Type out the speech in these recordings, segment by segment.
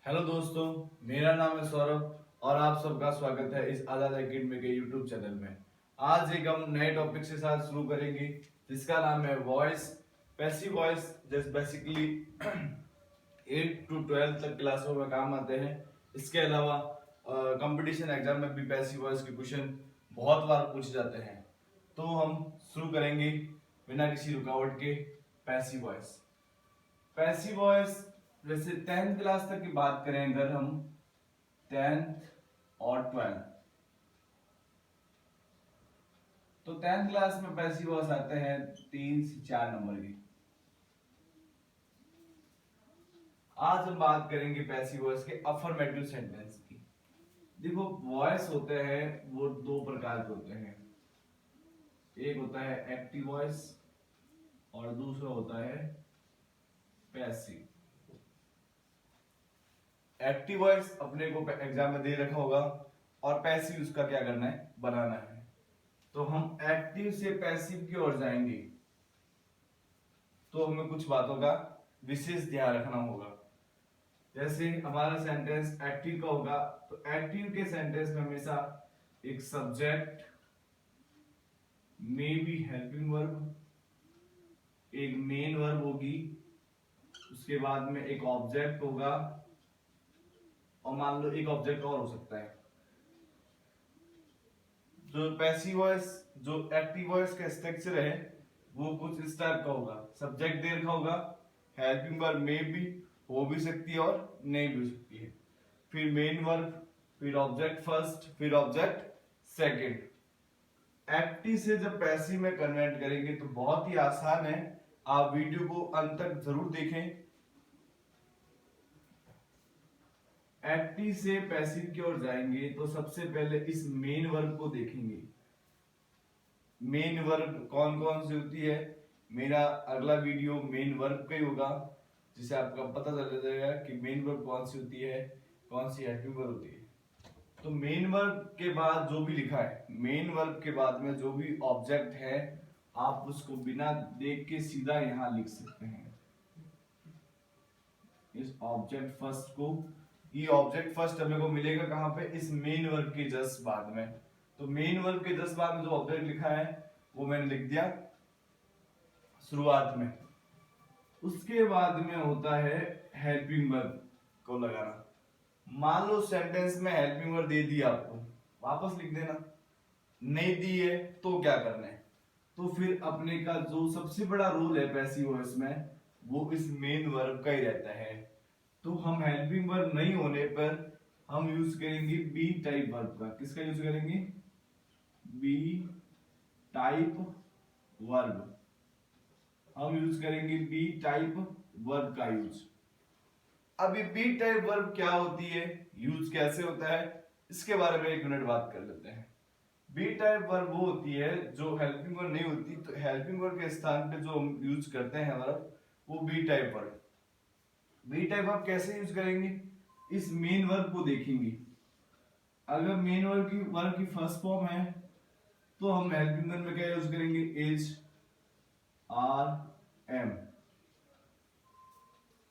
Hello दोस्तों, मेरा नाम है सौरभ और आप सबका स्वागत है इस आजाद एकेडमी के यूट्यूब चैनल में। आज एक हम नए टॉपिक के साथ शुरू करेंगे जिसका नाम है वॉइस। पैसिव वॉइस जैसे बेसिकली 8 to 12 तक क्लासों में काम आते हैं। इसके अलावा कंपटीशन एग्जाम में भी पैसिव वॉइस के क्वेश्चन बहुत बार पूछे जाते हैं। तो हम शुरू करेंगे बिना किसी रुकावट के पैसिव वॉइस। पैसिव वॉइस जैसे 10th क्लास तक की बात करें अगर हम 10th और 12th, तो 10th क्लास में पैसिव वॉइस आते हैं 3 से 4 नंबर के। आज हम बात करेंगे पैसिव वॉइस के अफर्मेटिव सेंटेंस की। देखो, वॉइस होते हैं वो दो प्रकार के होते हैं। एक होता है एक्टिव वॉइस और दूसरा होता है पैसिव। एक्टिव वॉइस अपने को एग्जाम में दे रखा होगा और पैसिव उसका क्या करना है, बनाना है। तो हम एक्टिव से पैसिव की ओर जाएंगे तो हमें कुछ बातों का विशेष ध्यान रखना होगा। जैसे हमारा सेंटेंस एक्टिव का होगा तो एक्टिव के सेंटेंस में हमेशा एक subject, may be helping verb, एक मेन वर्ब होगी, उसके बाद में एक ऑब्जेक्ट होगा और मान लो एक ऑब्जेक्ट और हो सकता है। जो पैसिव वॉइस, जो एक्टिव वॉइस का स्ट्रक्चर है वो कुछ इस टाइप का होगा। सब्जेक्ट दे रखा होगा, हेल्पिंग वर्ब मे बी हो भी सकती है और नहीं भी हो सकती है, फिर मेन वर्ब, फिर ऑब्जेक्ट फर्स्ट, फिर ऑब्जेक्ट सेकंड। एक्टिव से जब पैसिव में कन्वर्ट करेंगे तो बहुत ही आसान है। आप वीडियो को अंत तक जरूर देखें। एक्टिव से पैसिव की ओर जाएंगे तो सबसे पहले इस मेन वर्ब को देखेंगे। मेन वर्ब कौन कौन सी होती है, मेरा अगला वीडियो मेन वर्ब का ही होगा, जिससे आपका पता चल जाएगा कि मेन वर्ब कौन सी होती है, कौन सी हेल्पिंग वर्ब होती है। तो मेन वर्ब के बाद जो भी लिखा है, मेन वर्ब के बाद में जो भी ऑब्जेक्ट है, आप उसको बिना देख के सीधा यहां लिख सकते हैं। इस ऑब्जेक्ट फर्स्ट को, ये ऑब्जेक्ट फर्स्ट हमें को मिलेगा कहां पे, इस मेन वर्ब के जस्ट बाद में। तो मेन वर्ब के जस्ट बाद में जो ऑब्जेक्ट लिखा है वो मैंने लिख दिया शुरुआत में। उसके बाद में होता है हेल्पिंग वर्ब को लगाना। मान लो सेंटेंस में हेल्पिंग वर्ब दे दी आपको, वापस लिख देना। नहीं दी है तो क्या करना है, तो फिर अपने का जो सबसे बड़ा रोल है पैसिव वॉइस में वो इस मेन वर्ब का ही रहता है। तो हम हेल्पिंग वर्ब नहीं होने पर हम यूज करेंगे बी टाइप वर्ब का। किसका यूज करेंगे, बी टाइप वर्ब। हम यूज करेंगे बी टाइप वर्ब का यूज। अब ये बी टाइप वर्ब क्या होती है, यूज कैसे होता है, इसके बारे में एक मिनट बात कर लेते हैं। बी टाइप वर्ब वो होती है जो हेल्पिंग वर्ब नहीं होती, तो हेल्पिंग वर्ब के स्थान पे जो हम यूज करते हैं वर्ब, वो B type verb. B type verb कैसे यूज करेंगे, इस मेन वर्ब को देखेंगे। अगर मेन वर्ब की फर्स्ट फॉर्म है तो हम हेल्पिंग वर्ब में क्या यूज करेंगे, is, are, am.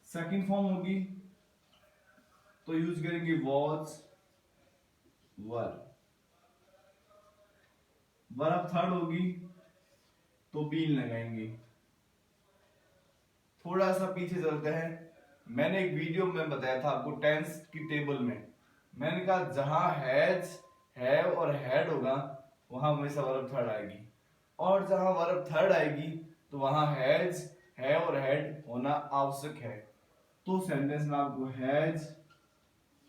Second form होगी तो यूज करेंगे वॉज, वर। वर्ब थर्ड होगी तो बीन लगाएंगे। थोड़ा सा पीछे चलते हैं। मैंने एक वीडियो में बताया था आपको टेंस की टेबल में, मैंने कहा जहां हैज, हैव और हैड होगा वहां हमेशा वर्ब थर्ड आएगी, और जहां वर्ब थर्ड आएगी तो वहां हैज, हैव और हैड होना आवश्यक है। तो सेंटेंस में आपको हैज,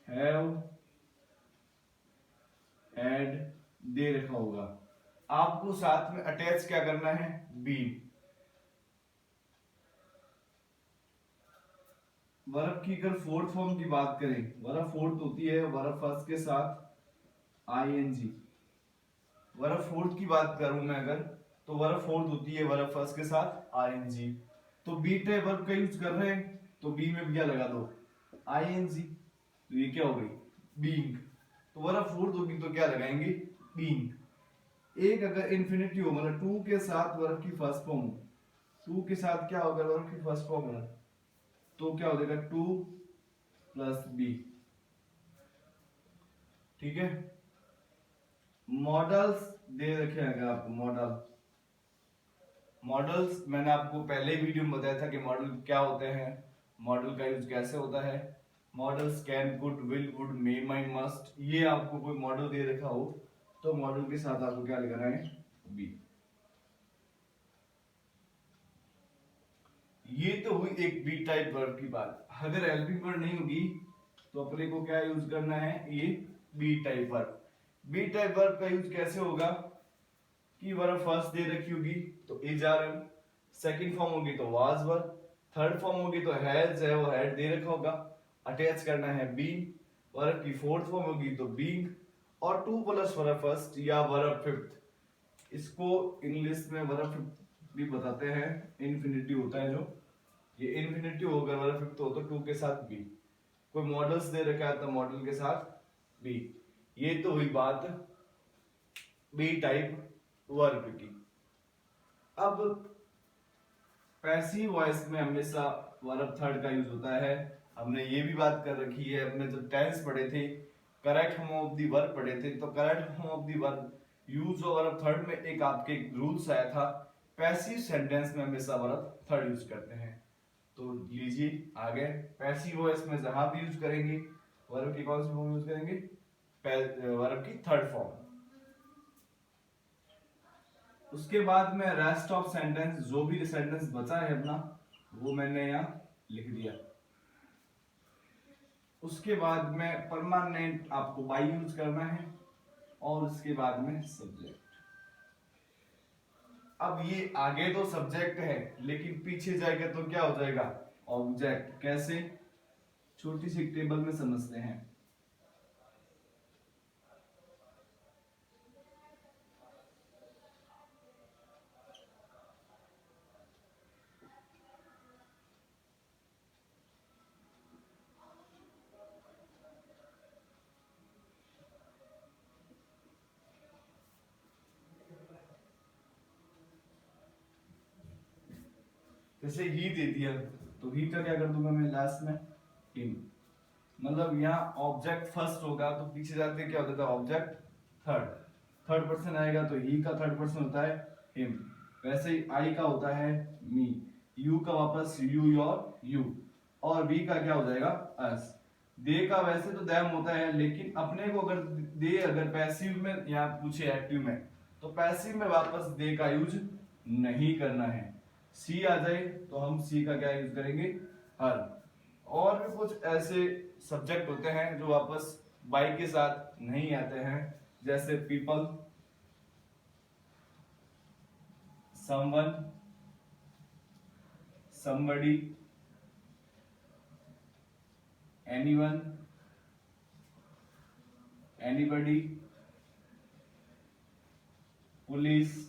हैव, हैड दे रखा होगा। आपको साथ में अटैच क्या करना है, बीन। वर्ब की अगर फोर्थ फॉर्म की बात करें, वर्ब फोर्थ होती है वर्ब फर्स्ट के साथ आईएनजी। वर्ब फोर्थ की बात करूं मैं अगर, तो वर्ब फोर्थ होती है वर्ब फर्स्ट के साथ आईएनजी। तो बी टाइप वर्ब का यूज कर रहे हैं तो बी में भी क्या लगा दो, आईएनजी। तो ये क्या हो गई, बीइंग। तो वर्ब फोर्थ होगी तो क्या लगाएंगे, बीइंग। एक अगर इन्फिनिटिव हो, मतलब टू के साथ वर्ब की फर्स्ट फॉर्म, टू के साथ क्या होगा वर्ब की फर्स्ट फॉर्म है, तो क्या हो जाएगा, टू प्लस बी। ठीक है, मॉडल्स दे रखे हैं आपको। मॉडल्स मैंने आपको पहले वीडियो में बताया था कि मॉडल क्या होते हैं, मॉडल का यूज कैसे होता है। Models can, could, will, would, may, might, must. ये आपको कोई मॉडल दे रखा हो तो मॉडल के साथ आपको क्या लिखना है, बी। ये तो हुई एक बी टाइप वर्ब की बात। अगर हेल्पिंग वर्ड नहीं होगी तो अपने को क्या यूज करना है, ये be type verb. B type verb का यूज कैसे होगा कि वर्ब फर्स्ट दे रखी होगी तो is are am, second form होगी तो वाज वर, थर्ड फॉर्म होगी तो हैज है, वो हैड दे रखा होगा, अटैच करना है बीइंग। वर्ब की फोर्थ फॉर्म होगी तो बीइंग, और टू प्लस वर्ब फर्स्ट या वर्ब फिफ्थ। इसको इंग्लिश में वर्ब फिफ्थ भी बताते हैं, इन्फिनिटिव होता है जो। ये इन्फिनिटिव होगा वर्ब फिफ्थ हो तो टू के साथ बी। कोई मॉडल्स दे रखा है तो मॉडल के साथ बी। ये तो हुई बात बी टाइप वर्ब की। अब पैसिव वॉइस में हमेशा वर्ब थर्ड का यूज होता है। हमने ये भी बात कर रखी है, हमने जब टेंस पढ़े थे, correct form of the verb पढ़े थे, तो correct form of the verb use of verb third में एक आपके रूल्स आया था, पैसिव सेंटेंस में हमेशा वर्ब थर्ड यूज करते हैं। तो लीजिए आगे, पैसिव वॉइस में जहां भी यूज करेंगे वर्ब की कौन सी फॉर्म यूज करेंगे, वर्ब की थर्ड फॉर्म। उसके बाद में रेस्ट ऑफ सेंटेंस, जो भी सेंटेंस बचा है अपना वो मैंने यहां लिख दिया। उसके बाद में परमानेंट आपको बाई यूज करना है, और उसके बाद में सब्जेक्ट। अब ये आगे तो सब्जेक्ट है लेकिन पीछे जाएगा तो क्या हो जाएगा, ऑब्जेक्ट। कैसे, छोटी सी टेबल में समझते हैं। जैसे ही दे दिया तो ही का क्या कर दूंगा मैं लास्ट में, हिम। मतलब यहाँ ऑब्जेक्ट फर्स्ट होगा तो पीछे जाते क्या होता था, ऑब्जेक्ट थर्ड। थर्ड पर्सन आएगा तो ही का थर्ड पर्सन होता है हिम। वैसे ही आई का होता है मी, यू का वापस यू, योर, यू, और वी का क्या हो जाएगा, अस। दे का वैसे तो दैम होता है, लेकिन अपने को अगर दे अगर पैसिव में यहाँ पूछे एक्टिव में, तो पैसिव में वापस दे का यूज नहीं करना है। सी आ जाए तो हम सी का क्या यूज करेंगे, हर। और भी कुछ ऐसे सब्जेक्ट होते हैं जो वापस बाई के साथ नहीं आते हैं, जैसे people, someone, somebody, anyone, anybody, police.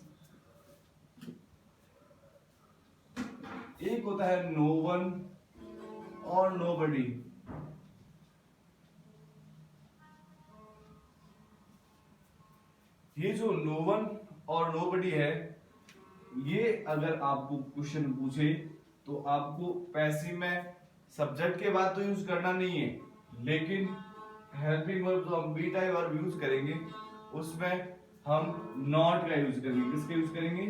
एक होता है नो वन और नोबडी। ये जो नो वन और नोबडी है, ये अगर आपको क्वेश्चन पूछे तो आपको पैसिव में सब्जेक्ट के बाद तो यूज करना नहीं है, लेकिन हेल्पिंग वर्ब जो हम बी टाइप वर्ब यूज करेंगे उसमें हम नॉट का यूज करेंगे। किसका यूज करेंगे,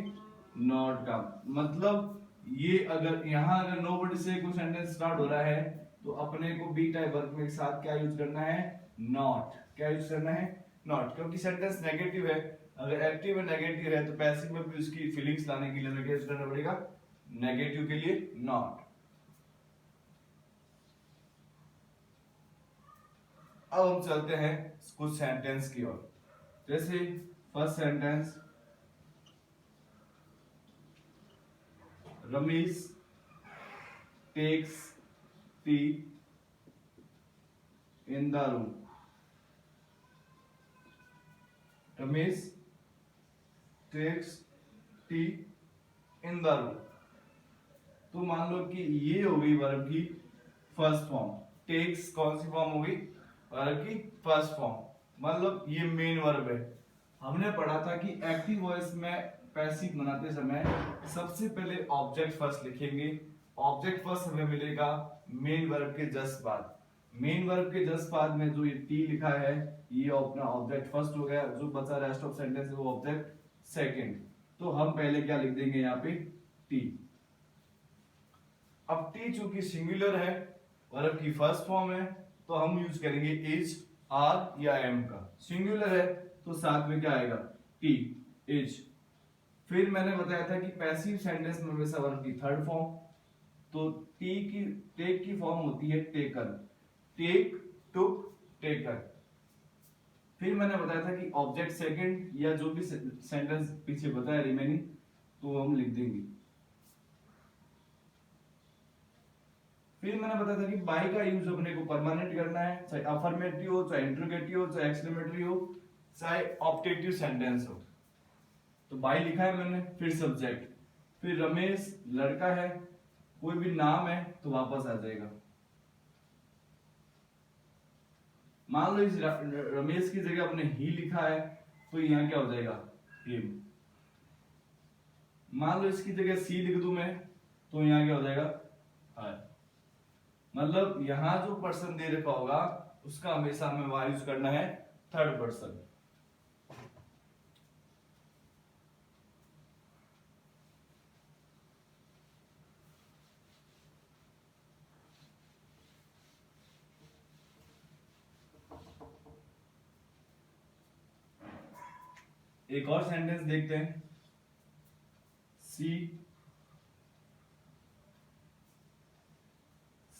नॉट का। मतलब ये अगर यहाँ अगर नोबडी से कोई सेंटेंस स्टार्ट हो रहा है तो अपने को बी टाइप वर्ब में साथ क्या यूज करना है, नॉट। क्या यूज करना है, नॉट, क्योंकि सेंटेंस नेगेटिव है। अगर एक्टिव में नेगेटिव है तो पैसिव में भी उसकी फीलिंग्स लाने के लिए हमें क्या यूज करना पड़ेगा, नेगेटिव के लिए नॉट। अब हम चलते हैं कुछ सेंटेंस की ओर। जैसे first sentence, Ramesh takes tea in the room. Ramesh takes tea in the room. तो मान लो कि ये हो गई वर्ब की फर्स्ट फॉर्म। टेक्स कौन सी फॉर्म होगी, वर्ब की फर्स्ट फॉर्म। मतलब ये मेन वर्ब है। हमने पढ़ा था कि एक्टिव वॉइस में पैसिव बनाते समय सबसे पहले ऑब्जेक्ट फर्स्ट लिखेंगे। ऑब्जेक्ट फर्स्ट हमें मिलेगा मेन वर्ब के जस्ट बाद। मेन वर्ब के जस्ट बाद में जो ये टी लिखा है ये अपना ऑब्जेक्ट फर्स्ट हो गया, जो बचा रेस्ट ऑफ सेंटेंस है वो ऑब्जेक्ट सेकंड। तो हम पहले क्या लिख देंगे यहाँ पे टी। अब टी चूंकि सिंगुलर है, वर्ब की फर्स्ट फॉर्म है, तो हम यूज करेंगे इज, आर या एम का। सिंगुलर है तो साथ में क्या आएगा टी, इज। फिर मैंने बताया था कि पैसिव सेंटेंस में हमेशा वर्ब की थर्ड फॉर्म, तो टेक की फॉर्म होती है टेकन, टेक, टुक, टेकन। फिर मैंने बताया था कि ऑब्जेक्ट सेकंड या जो भी सेंटेंस पीछे बताया रिमेनिंग, तो हम लिख देंगे। फिर मैंने बताया था कि बाय का यूज अपने को परमानेंट करना है, चाहे अफर्मेटिव हो, चाहे इंट्रोगेटिव हो, चाहे एक्सक्लेमेटरी हो, चाहे ऑप्टेटिव सेंटेंस हो। तो बाय लिखा है मैंने, फिर सब्जेक्ट, फिर रमेश लड़का है, कोई भी नाम है तो वापस आ जाएगा। मान लो इस रमेश की जगह अपने ही लिखा है तो यहाँ क्या हो जाएगा हिम। मान लो इसकी जगह सी लिख दूं मैं तो यहाँ क्या हो जाएगा हर। मतलब यहाँ जो पर्सन दे रखा होगा उसका हमेशा हमें वाई यूज करना है थर्ड पर्सन। एक और सेंटेंस देखते हैं।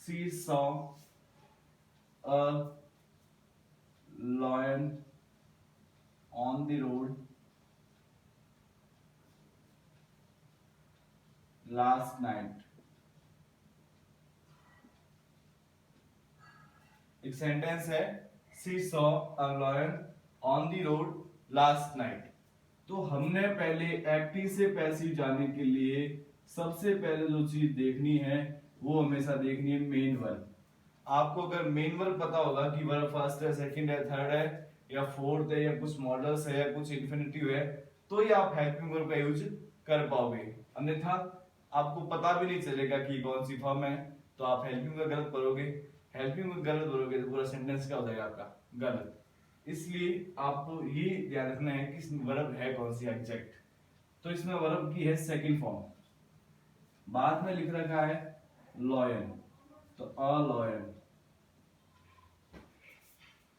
She saw a lion on the road last night। एक सेंटेंस है She saw a lion on the road last night। तो हमने पहले एक्टिव से पैसिव जाने के लिए सबसे पहले जो चीज देखनी है वो हमेशा देखनी है मेन वर्ब। आपको अगर मेन वर्ब पता होगा कि वर्ब फर्स्ट है, सेकंड है, थर्ड है या फोर्थ है या कुछ मॉडल्स है या कुछ इन्फिनिटिव है, तो ही आप हेल्पिंग वर्ब का यूज कर पाओगे। अन्यथा आपको पता भी नहीं चलेगा कि कौन सी फॉर्म है, तो आप हेल्पिंग वर्ब गलत करोगे। हेल्पिंग वर्ब गलत बोलोगे तो पूरा सेंटेंस क्या हो जाएगा आपका गलत। इसलिए आपको ये ध्यान रखना है कि इसमें वर्ब है कौन सी एग्जैक्ट। तो इसमें वर्ब की है सेकंड फॉर्म, बाद में लिख रखा है लॉयन, तो अ लॉयन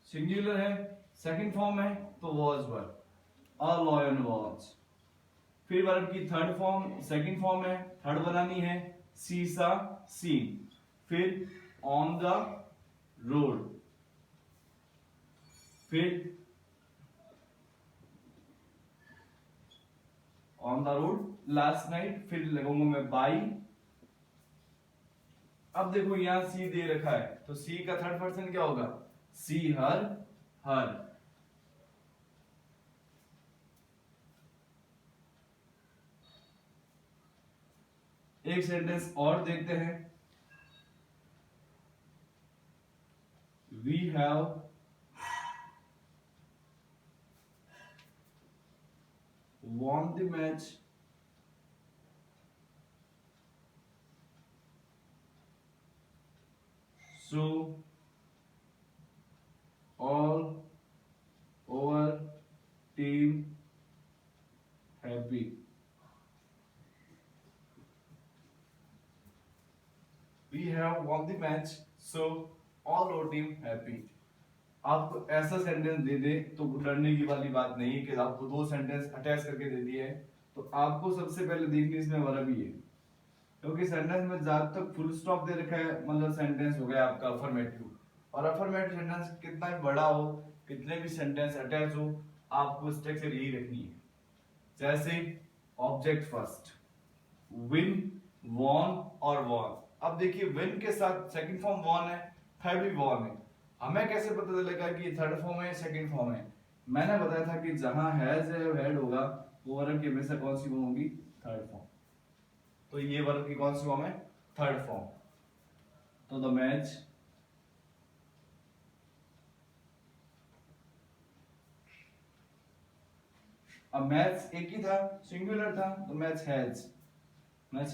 सिंगुलर है, सेकंड फॉर्म है तो was verb, a lion was. फिर वर्ब की थर्ड फॉर्म, सेकंड फॉर्म है, थर्ड बनानी है सी सा सीन। फिर ऑन द रोड, फिर on the road last night, फिर लगाऊंगा मैं बाई। अब देखो यहां सी दे रखा है तो सी का थर्ड पर्सन क्या होगा सी हर, हर। एक सेंटेंस और देखते हैं। We have won the match so all our team happy। We have won the match so all our team happy। आपको ऐसा सेंटेंस दे दे तो डरने की वाली बात नहीं है कि आपको दो सेंटेंस अटैच करके दे दिए है, तो आपको सबसे पहले देखनी इसमें वर्ब ही है। क्योंकि सेंटेंस में जब तक फुल स्टॉप दे रखा है मतलब सेंटेंस हो गया आपका अफर्मेटिव। और अफर्मेटिव सेंटेंस कितना भी बड़ा हो, कितने भी सेंटेंस अटैच हो, आपको स्ट्रक्चर यही रखनी है। जैसे ऑब्जेक्ट फर्स्ट, विन, वॉन और वॉन। अब देखिए विन के साथ सेकंड फॉर्म वॉन है, थर्ड भी वॉन है। हमें कैसे पता चलेगा कि थर्ड फॉर्म है सेकंड फॉर्म है? मैंने बताया था कि जहां हैज है हेड होगा वो वर्ब की हमेशा कौन सी फॉर्म होगी थर्ड फॉर्म। तो ये वर्ब की कौन सी फॉर्म है थर्ड फॉर्म। तो द मैच अब मैच एक ही था सिंगुलर था तो मैच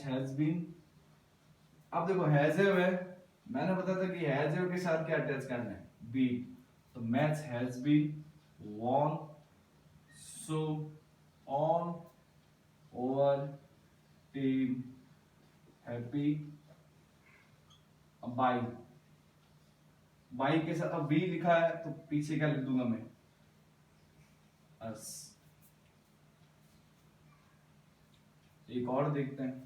हैज बीन। अब देखो हैज है मैंने बताया था कि हैज के साथ क्या अटैच करना है, बी। तो match has been, won, so, on, over, team, happy, by. By के साथ अब बी लिखा है तो पीछे क्या लिख दूंगा मैं, अस। एक और देखते हैं।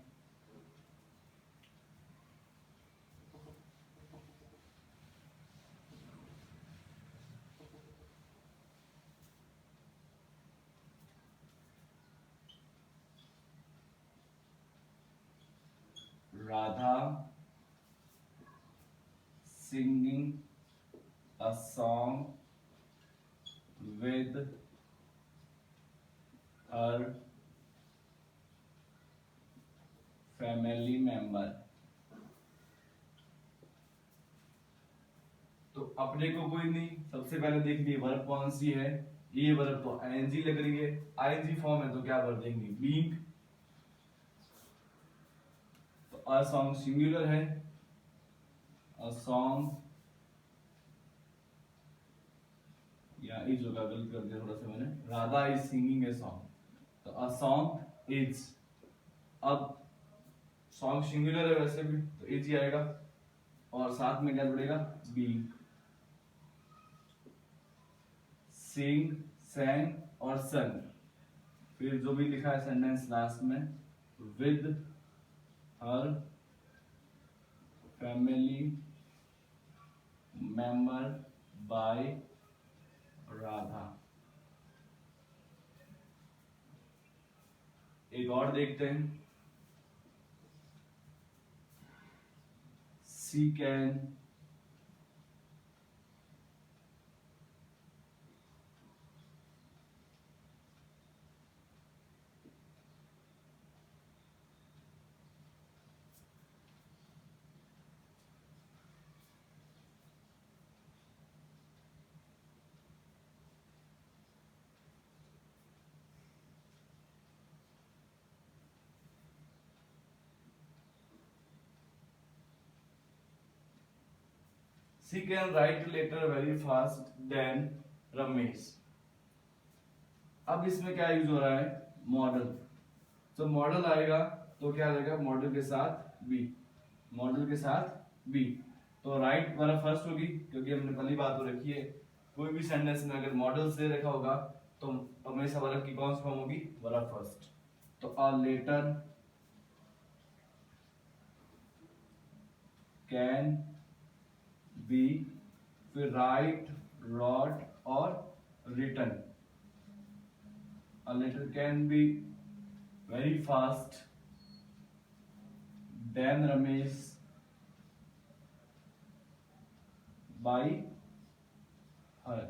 Radha singing a song with her family member। तो अपने को कोई नहीं, सबसे पहले देख लिए वर्ब कौन सी है, ये वर्ब तो आईएनजी लग रही है, आईएनजी फॉर्म है तो क्या वर्ब देंगे, बीइंग। तो अ सॉन्ग सिंगुलर है, अ सॉन्ग, या इज होगा, गलत कर दिया थोड़ा सा मैंने, Radha is singing a song, तो अ सॉन्ग इज। अब सॉन्ग सिंगुलर है वैसे भी तो इज ही आएगा, और साथ में क्या जुड़ेगा, बीइंग। सिंग, सैंग और सन, फिर जो भी लिखा है सेंटेंस लास्ट में, with her family member by Radha. एक और देखते हैं, she can She can write letter very fast than Ramesh. अब इसमें क्या यूज हो रहा है, मॉडल। तो मॉडल आएगा तो क्या आएगा, मॉडल के साथ बी, मॉडल के साथ बी। तो राइट वर्ब फर्स्ट होगी, क्योंकि हमने पहली बात तो रखी है, कोई भी सेंटेंस में अगर मॉडल से रखा होगा तो हमेशा वर्ब की कौन सी फॉर्म होगी, वर्ब फर्स्ट। तो अ लेटर कैन बी, फिर राइट, रॉट और written. A letter can be very fast than Ramesh by her।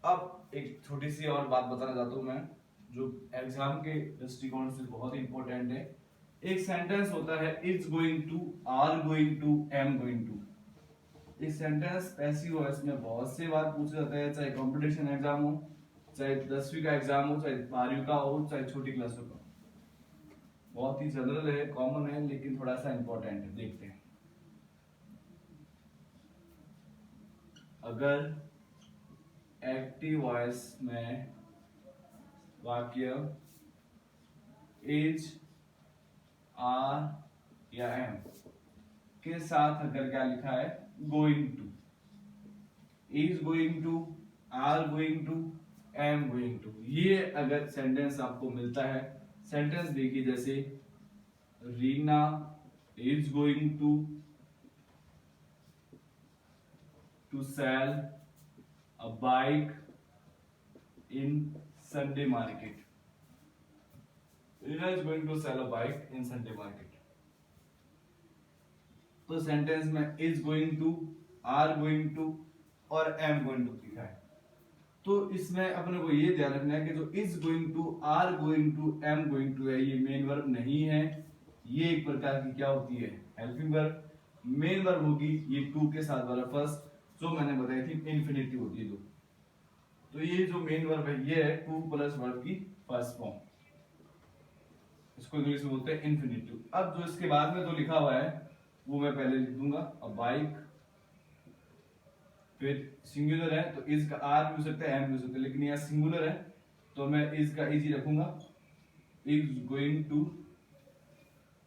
अब एक छोटी सी और बात बताना चाहता हूं मैं, जो एग्जाम के दृष्टिकोण से बहुत इंपॉर्टेंट है। एक सेंटेंस होता है is going to, are going to, am going to. एक सेंटेंस पैसिव वॉइस में बहुत से बार पूछा जाता है, चाहे कंपटीशन एग्जाम हो, चाहे 10वीं का एग्जाम हो, चाहे 12वीं का हो, चाहे छोटी क्लासों का। बहुत ही जनरल है, कॉमन है, लेकिन थोड़ा सा इंपॉर्टेंट है, देखते हैं। अगर एक्टिव वॉइस में वाक्य इज, आर या एम के साथ अगर क्या लिखा है, going to, is going to, are going to, am going to, ये अगर सेंटेंस आपको मिलता है, सेंटेंस देखिए जैसे Reena is going to sell a bike in Sunday market. Reena is going to sell a bike in Sunday market. तो sentence में is going to, are going to और एम गोइंग टू लिखा है। तो इसमें अपने को ये ध्यान रखना है कि जो is going to, are going to, am going to है, ये मेन वर्ब नहीं है, ये एक प्रकार की क्या होती है, हेल्पिंग वर्ब। मेन वर्ब होगी ये टू के साथ वाला फर्स्ट, जो मैंने बताई थी इंफिनिटिव होती है दो। तो ये जो मेन वर्ब है ये है टू प्लस वर्ब की फर्स्ट फॉर्म, इसको इंग्लिश में बोलते हैं इंफिनिटिव। अब जो इसके बाद में जो लिखा हुआ है वो मैं पहले लिख दूंगा। अ बाइक, फिर सिंगुलर है तो इज का आर भी हो सकता है, एम भी हो सकता है, लेकिन यहाँ सिंगुलर है तो मैं इज का इजी रखूंगा, इज गोइंग टू।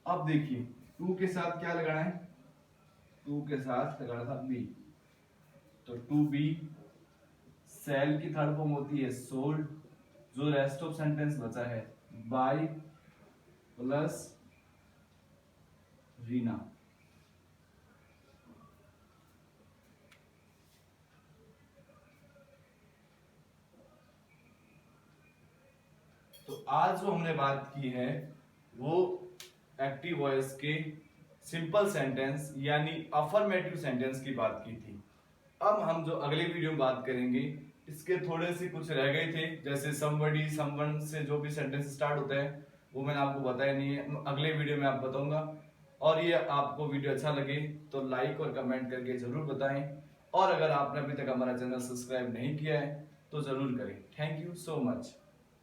अब देखिए टू के साथ क्या लगाना है, टू के साथ लगाना था बी, तो टू बी। सेल की थर्ड फॉर्म होती है सोल्ड। जो रेस्ट ऑफ सेंटेंस बचा है बाय प्लस रीना। तो आज जो हमने बात की है वो एक्टिव वॉइस के सिंपल सेंटेंस यानी अफर्मेटिव सेंटेंस की बात की थी। अब हम जो अगले वीडियो में बात करेंगे इसके थोड़े से कुछ रह गए थे, जैसे समबडी समवन से जो भी सेंटेंस स्टार्ट होता है वो मैंने आपको बताया नहीं है, अगले वीडियो में आप बताऊंगा। और ये आपको वीडियो अच्छा लगे तो लाइक और कमेंट करके जरूर बताएं, और अगर आपने अभी तक हमारा चैनल सब्सक्राइब नहीं किया है तो जरूर करें। Thank you so much.